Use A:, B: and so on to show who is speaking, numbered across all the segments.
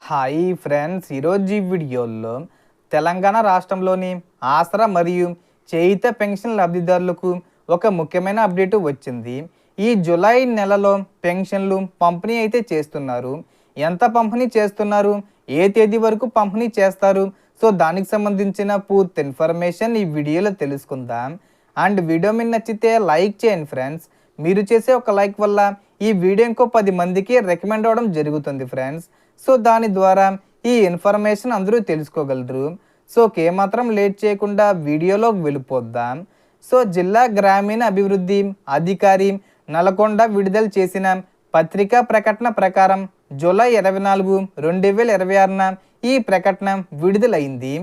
A: Hi friends, ఈరోజు ఈ వీడియోలో తెలంగాణ రాష్ట్రంలోని ఆసరా మరియు చేయూత పెన్షన్ లబ్ధిదారులకు ఒక ముఖ్యమైన అప్డేట్ వచ్చింది. ఈ జూలై నెలలో పెన్షన్లు పంపిణీ అయితే చేస్తున్నారు. ఎంత పంపిణీ చేస్తున్నారు, ఏ తేదీ వరకు పంపిణీ చేస్తారు, సో దానికి సంబంధించిన పూర్తి ఇన్ఫర్మేషన్ ఈ వీడియోలో తెలుసుకుందాం. అండ్ వీడియో మీకు నచ్చితే లైక్ చేయండి ఫ్రెండ్స్. మీరు చేసే ఒక లైక్ వల్ల ఈ వీడియో ఇంకో 10 మందికి రికమెండ్ అవ్వడం జరుగుతుంది ఫ్రెండ్స్. సో దాని ద్వారా ఈ ఇన్ఫర్మేషన్ అందరూ తెలుసుకోగలరు. సో ఏమాత్రం లేట్ చేయకుండా వీడియోలోకి వెళ్ళిపోద్దాం. సో జిల్లా గ్రామీణ అభివృద్ధి అధికారి నల్గొండ విడుదల చేసిన పత్రికా ప్రకటన ప్రకారం జూలై 24, 2026న ఈ ప్రకటన విడుదలైంది.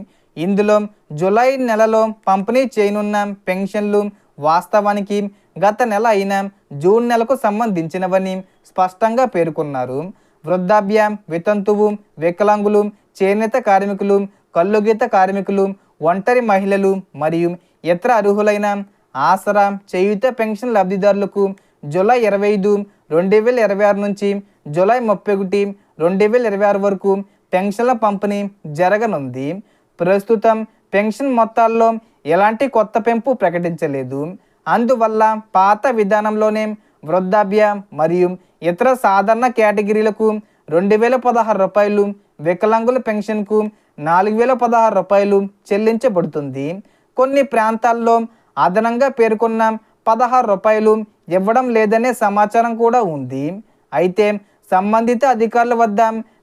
A: ఇందులో జూలై నెలలో పంపిణీ చేయనున్న పెన్షన్లు వాస్తవానికి గత నెల అయిన జూన్ నెలకు సంబంధించినవని స్పష్టంగా పేర్కొన్నారు. వృద్ధాప్య, వితంతువు, వికలాంగులు, చేనేత కార్మికులు, కల్లుగీత కార్మికులు, ఒంటరి మహిళలు మరియు ఇతర అర్హులైన ఆసరా చేయూత పెన్షన్ లబ్ధిదారులకు జూలై 25, 2026 నుంచి జూలై 31, 2026 వరకు పెన్షన్ల పంపిణీ జరగనుంది. ప్రస్తుతం పెన్షన్ మొత్తాల్లో ఎలాంటి కొత్త పెంపు ప్రకటించలేదు. అందువల్ల పాత విధానంలోనే వృద్ధాప్య మరియు ఇతర సాధారణ కేటగిరీలకు 2016 రూపాయలు, వికలాంగుల పెన్షన్కు 4016 రూపాయలు చెల్లించబడుతుంది. కొన్ని ప్రాంతాల్లో అదనంగా పేర్కొన్న 16 రూపాయలు ఇవ్వడం లేదనే సమాచారం కూడా ఉంది. అయితే సంబంధిత అధికారుల వద్ద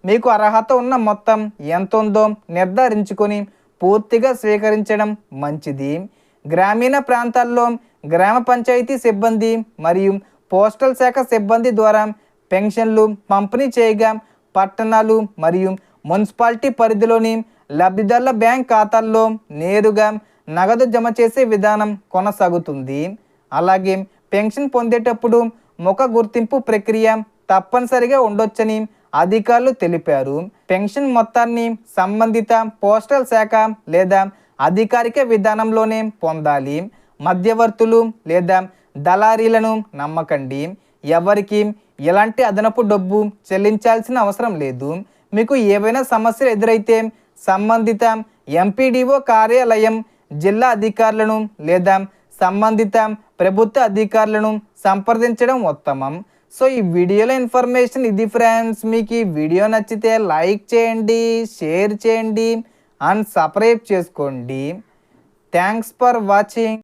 A: మీకు అర్హత ఉన్న మొత్తం ఎంత ఉందో నిర్ధారించుకొని పూర్తిగా స్వీకరించడం మంచిది. గ్రామీణ ప్రాంతాల్లో గ్రామ పంచాయతీ సిబ్బంది మరియు పోస్టల్ శాఖ సిబ్బంది ద్వారా పెన్షన్లు పంపిణీ చేయగా పట్టణాలు మరియు మున్సిపాలిటీ పరిధిలోని లబ్ధిదారుల బ్యాంక్ ఖాతాల్లో నేరుగా నగదు జమ చేసే విధానం కొనసాగుతుంది. అలాగే పెన్షన్ పొందేటప్పుడు ముఖ గుర్తింపు ప్రక్రియ తప్పనిసరిగా ఉండొచ్చని అధికారులు తెలిపారు. పెన్షన్ మొత్తాన్ని సంబంధిత పోస్టల్ శాఖ లేదా అధికారిక విధానంలోనే పొందాలి. మధ్యవర్తులు లేదా దళారీలను నమ్మకండి. ఎవరికి ఎలాంటి అదనపు డబ్బు చెల్లించాల్సిన అవసరం లేదు. మీకు ఏవైనా సమస్యలు ఎదురైతే సంబంధిత ఎంపీడీఓ కార్యాలయం, జిల్లా అధికారులను లేదా సంబంధిత ప్రభుత్వ అధికారులను సంప్రదించడం ఉత్తమం. సో ఈ వీడియోలో ఇన్ఫర్మేషన్ ఇది ఫ్రెండ్స్. మీకు ఈ వీడియో నచ్చితే లైక్ చేయండి, షేర్ చేయండి అండ్ సబ్స్క్రైబ్ చేసుకోండి. Thanks for watching.